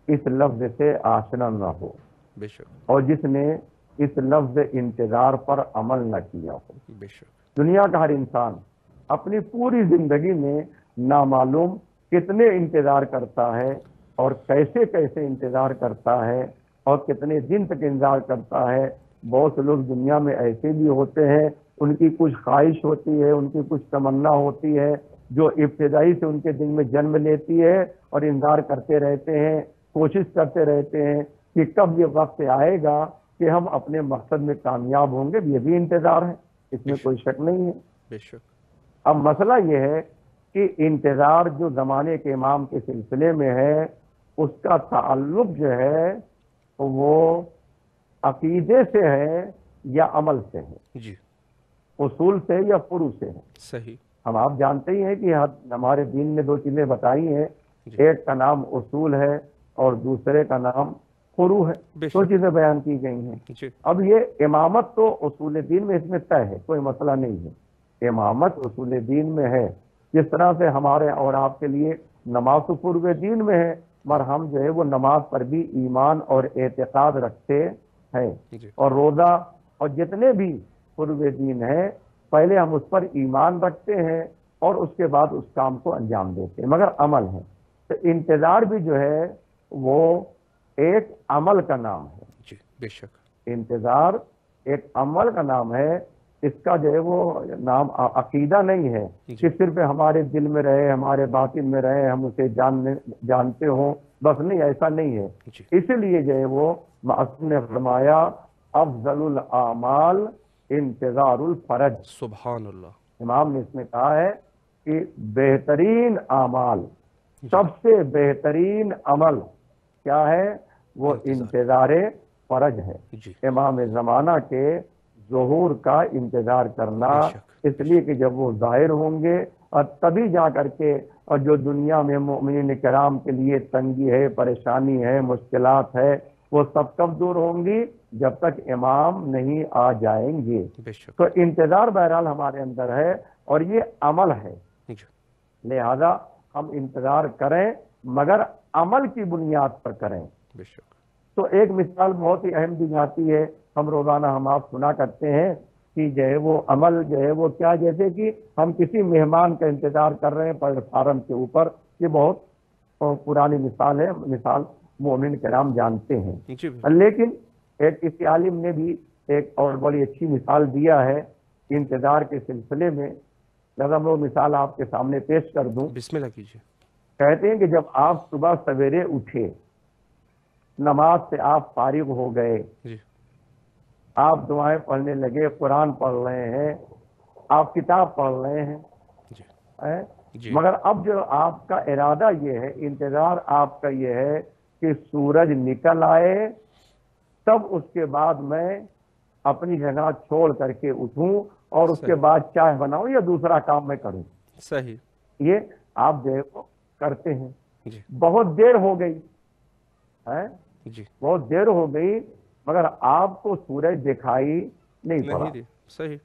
اس لفظ سے آشنا نہ ہو، بے شک، اور جس نے اس لفظ انتظار پر عمل نہ کیا ہو۔ بے شک، دنیا کا ہر انسان اپنی پوری زندگی میں نامعلوم کتنے انتظار کرتا ہے، اور کیسے کیسے انتظار کرتا ہے، اور کتنے دن تک انتظار کرتا ہے۔ بہت سے لوگ دنیا میں ایسے بھی ہوتے ہیں، ان کی کچھ خواہش ہوتی ہے، ان کی کچھ تمنا ہوتی ہے جو ابتدائی سے ان کے دل میں جنم لیتی ہے، اور انتظار کرتے رہتے ہیں، کوشش کرتے رہتے ہیں کہ کب یہ وقت آئے گا کہ ہم اپنے مقصد میں کامیاب ہوں گے۔ یہ بھی انتظار ہے، اس میں کوئی شک نہیں ہے۔ بے شک، اب مسئلہ یہ ہے کہ انتظار جو زمانے کے امام کے سلسلے میں ہے، اس کا تعلق جو ہے وہ عقیدے سے ہے یا عمل سے ہے، جی اصول سے یا فروع سے ہے۔ صحیح، ہم آپ جانتے ہی ہیں کہ ہمارے دین نے 2 چیزیں بتائی ہیں، جی ایک کا نام اصول ہے اور دوسرے کا نام فروع ہے۔ بے 2 شک، چیزیں بیان کی گئی ہیں۔ جی اب یہ امامت تو اصول دین میں اس میں طے ہے، کوئی مسئلہ نہیں ہے، امامت اصول دین میں ہے۔ جس طرح سے ہمارے اور آپ کے لیے نماز تو فروع دین میں ہے، مگر ہم جو ہے وہ نماز پر بھی ایمان اور اعتقاد رکھتے ہیں، جی اور روزہ اور جتنے بھی فروع دین ہیں پہلے ہم اس پر ایمان رکھتے ہیں اور اس کے بعد اس کام کو انجام دیتے ہیں، مگر عمل ہے۔ تو انتظار بھی جو ہے وہ ایک عمل کا نام ہے، جی بے شک، انتظار ایک عمل کا نام ہے۔ اس کا جو ہے وہ نام عقیدہ نہیں ہے کہ صرف ہمارے دل میں رہے، ہمارے باطن میں رہے، ہم اسے جانتے ہوں، بس نہیں، ایسا نہیں ہے۔ جی اس لیے جو ہے وہ معصوم نے فرمایا افضل الاعمال انتظار الفرج۔ سبحان اللہ، امام نے اس میں کہا ہے کہ بہترین اعمال، سب سے بہترین عمل کیا ہے؟ وہ انتظار فرج ہے، جی امام زمانہ کے ظہور کا انتظار کرنا۔ بے شک، اس لیے کہ جب وہ ظاہر ہوں گے اور تبھی جا کر کے، اور جو دنیا میں مومنین کرام کے لیے تنگی ہے، پریشانی ہے، مشکلات ہے، وہ سب کب دور ہوں گی؟ جب تک امام نہیں آ جائیں گے۔ بے شک، تو انتظار بہرحال ہمارے اندر ہے اور یہ عمل ہے، جی لہذا ہم انتظار کریں مگر عمل کی بنیاد پر کریں۔ بے شک، تو ایک مثال بہت ہی اہم دی جاتی ہے، ہم روزانہ ہم آپ سنا کرتے ہیں کہ جو ہے وہ عمل جو ہے وہ کیا، جیسے کہ ہم کسی مہمان کا انتظار کر رہے ہیں پلیٹ فارم کے اوپر۔ یہ بہت پرانی مثال ہے، مثال مومن کرام جانتے ہیں، جی لیکن ایک کسی عالم نے بھی ایک اور بڑی اچھی مثال دیا ہے انتظار کے سلسلے میں۔ لہذا میں وہ مثال آپ کے سامنے پیش کر دوں۔ بسم اللہ کیجیے۔ کہتے ہیں کہ جب آپ صبح سویرے اٹھے، نماز سے آپ فارغ ہو گئے، جی آپ دعائیں پڑھنے لگے، قرآن پڑھ رہے ہیں، آپ کتاب پڑھ رہے ہیں، جی جی مگر اب جو آپ کا ارادہ یہ ہے، انتظار آپ کا یہ ہے کہ سورج نکل آئے تب اس کے بعد میں اپنی جگہ چھوڑ کر کے اٹھوں اور اس کے بعد چائے بناؤں یا دوسرا کام میں کروں۔ صحیح، یہ آپ جو ہے وہ کرتے ہیں۔ جی بہت دیر ہو گئی ہے، جی بہت دیر ہو گئی، مگر آپ کو سورج دکھائی نہیں پڑا، نہیں، صحیح،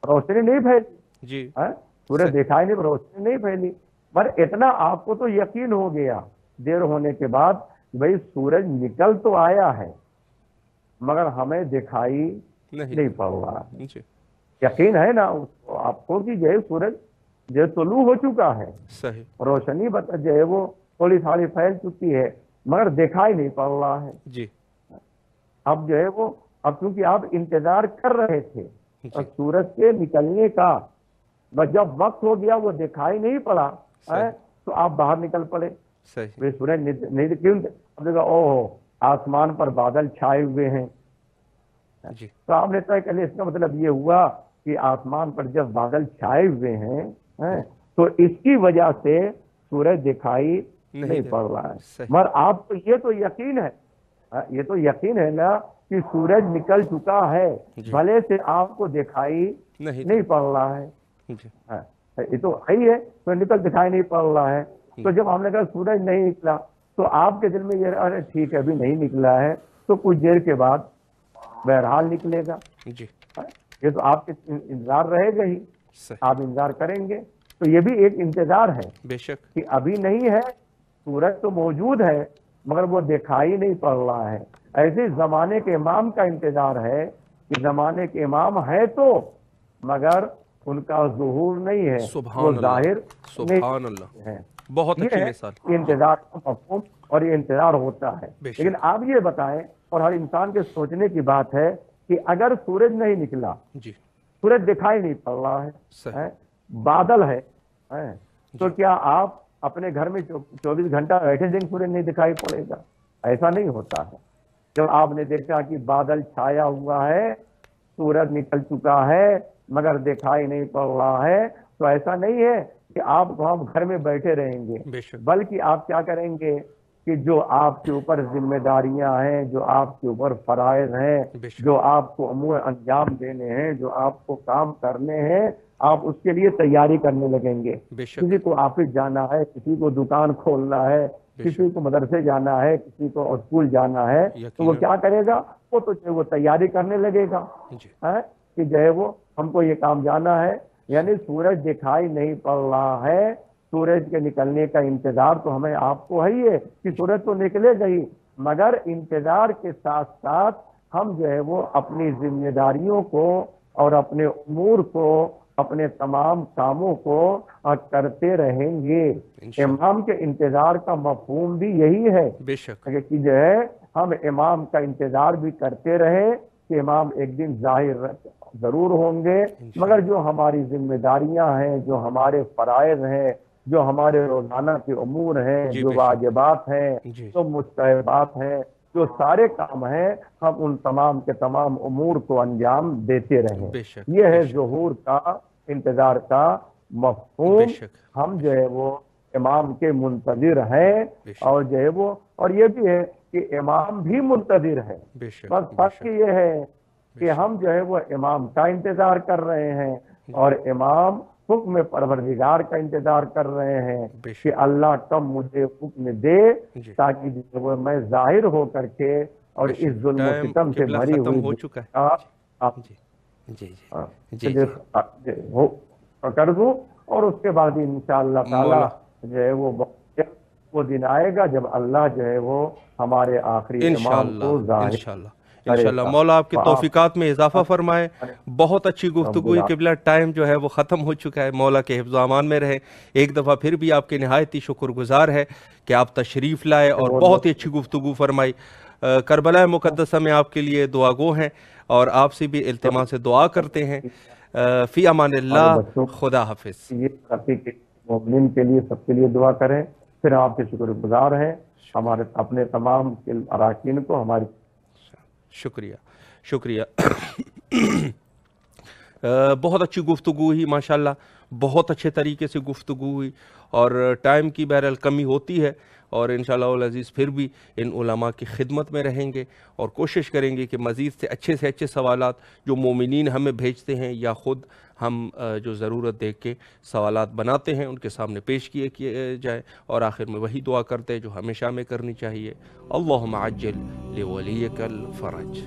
روشنی نہیں پھیلی، جی سورج دکھائی نہیں، روشنی نہیں پھیلی، پر اتنا آپ کو تو یقین ہو گیا دیر ہونے کے بعد، بھئی سورج نکل تو آیا ہے مگر ہمیں دکھائی نہیں پڑ رہا ہے۔ جی یقین ہے نا آپ کو کہ جو ہے سورج جو طلوع ہو چکا ہے، صحیح، روشنی جو ہے وہ تھوڑی تھوڑی پھیل چکی ہے مگر دکھائی نہیں پڑ رہا ہے۔ جی اب جو ہے وہ، اب کیونکہ آپ انتظار کر رہے تھے اور جی سورج کے نکلنے کا، بس جب وقت ہو گیا وہ دکھائی نہیں پڑا، تو آپ باہر نکل پڑے. صحیح. سورج نہیں کیوں؟ اب دیکھا اوہ آسمان پر بادل چھائے ہوئے ہیں. جی. تو آپ نے طے کر لیا اس کا مطلب یہ ہوا کہ آسمان پر جب بادل چھائے ہوئے ہیں تو اس کی وجہ سے سورج دکھائی نہیں پڑ رہا ہے. مگر آپ کو یہ تو یقین ہے، یہ تو یقین ہے نا کہ سورج نکل چکا ہے، بھلے سے آپ کو دکھائی نہیں پڑ رہا ہے. یہ تو صحیح ہے، تو نکل دکھائی نہیں پڑ رہا ہے. تو جب ہم نے کہا سورج نہیں نکلا تو آپ کے دل میں یہ ارے ٹھیک ہے ابھی نہیں نکلا ہے تو کچھ دیر کے بعد بہرحال نکلے گا. یہ تو آپ کے انتظار رہے گا ہی، آپ انتظار کریں گے. تو یہ بھی ایک انتظار ہے بے شک کہ ابھی نہیں ہے، سورج تو موجود ہے مگر وہ دکھائی نہیں پڑ رہا ہے. ایسے زمانے کے امام کا انتظار ہے کہ زمانے کے امام ہے تو مگر ان کا ظہور نہیں ہے، وہ ظاہر سبحان اللہ ہے. بہت یہ اچھی ہے مثال. انتظار کا مفہوم اور یہ انتظار ہوتا ہے. لیکن آپ یہ بتائیں، اور ہر انسان کے سوچنے کی بات ہے کہ اگر سورج نہیں نکلا، سورج دکھائی نہیں پڑ رہا ہے، بادل ہے، تو کیا آپ اپنے گھر میں 24 گھنٹہ بیٹھے دیں سورج نہیں دکھائی پڑے گا؟ ایسا نہیں ہوتا ہے. جب آپ نے دیکھا کہ بادل چھایا ہوا ہے، سورج نکل چکا ہے مگر دکھائی نہیں پڑ رہا ہے، تو ایسا نہیں ہے کہ آپ وہاں گھر میں بیٹھے رہیں گے، بلکہ آپ کیا کریں گے کہ جو آپ کے اوپر ذمہ داریاں ہیں، جو آپ کے اوپر فرائض ہیں، جو آپ کو امور انجام دینے ہیں، جو آپ کو کام کرنے ہیں، آپ اس کے لیے تیاری کرنے لگیں گے. کسی کو آفس جانا ہے، کسی کو دکان کھولنا ہے، کسی کو مدرسے جانا ہے، کسی کو اسکول جانا ہے، تو وہ کیا کرے گا؟ وہ تیاری کرنے لگے گا کہ جو ہے وہ ہم کو یہ کام جانا ہے. یعنی سورج دکھائی نہیں پڑ رہا ہے، سورج کے نکلنے کا انتظار تو ہمیں آپ کو ہے کہ سورج تو نکلے گا ہی، مگر انتظار کے ساتھ ساتھ ہم جو ہے وہ اپنی ذمہ داریوں کو اور اپنے امور کو، اپنے تمام کاموں کو کرتے رہیں گے. امام کے انتظار کا مفہوم بھی یہی ہے کہ جو ہے ہم امام کا انتظار بھی کرتے رہیں کہ امام ایک دن ظاہر ضرور ہوں گے، مگر جو ہماری ذمہ داریاں ہیں، جو ہمارے فرائض ہیں، جو ہمارے روزانہ کے امور ہیں، جو واجبات ہیں، جو مستحبات ہیں، جو سارے کام ہیں، ہم ان تمام کے تمام امور کو انجام دیتے رہیں. یہ ہے ظہور کا انتظار کا مفہوم. ہم جو ہے وہ امام کے منتظر ہیں، اور جو ہے وہ اور یہ بھی ہے کہ امام بھی منتظر ہے. بس فرق یہ ہے کہ ہم جو ہے وہ امام کا انتظار کر رہے ہیں اور امام حکم پروردگار کا انتظار کر رہے ہیں کہ اللہ کب مجھے حکم دے تاکہ میں ظاہر ہو کر کے اور اس ظلم و ستم سے بھری ہوئی کر دوں. اور اس کے بعد انشاءاللہ تعالی جو ہے وہ دن آئے گا جب اللہ جو ہے وہ ہمارے آخری امام کو ظاہر انشاءاللہ. مولا آپ کی توفیقات میں اضافہ فرمائے. بہت اچھی گفتگو. قبلہ ٹائم جو ہے وہ ختم ہو چکا ہے. مولا کے حفظ و امان میں رہے. ایک دفعہ پھر بھی آپ کے نہایت ہی شکر گزار ہے کہ آپ تشریف لائے اور بہت ہی اچھی گفتگو فرمائی. کربلا مقدسہ میں آپ کے لیے دعا گو ہیں اور آپ سے بھی التماس سے دعا کرتے ہیں. فی امان اللہ. خدا حافظ. مومنین کے لیے سب کے لیے دعا کریں. پھر آپ کے شکر گزار ہیں ہمارے اپنے تمام اراکین کو. ہماری شکریہ شکریہ. بہت اچھی گفتگو ہوئی ماشاءاللہ. بہت اچھے طریقے سے گفتگو ہوئی اور ٹائم کی بہرحال کمی ہوتی ہے اور انشاءاللہ العزیز پھر بھی ان علماء کی خدمت میں رہیں گے اور کوشش کریں گے کہ مزید سے اچھے سوالات جو مومنین ہمیں بھیجتے ہیں یا خود ہم جو ضرورت دیکھ کے سوالات بناتے ہیں ان کے سامنے پیش کیے جائے اور آخر میں وہی دعا کرتے ہیں جو ہمیشہ میں کرنی چاہیے. اللہم عجل لولیک الفرج.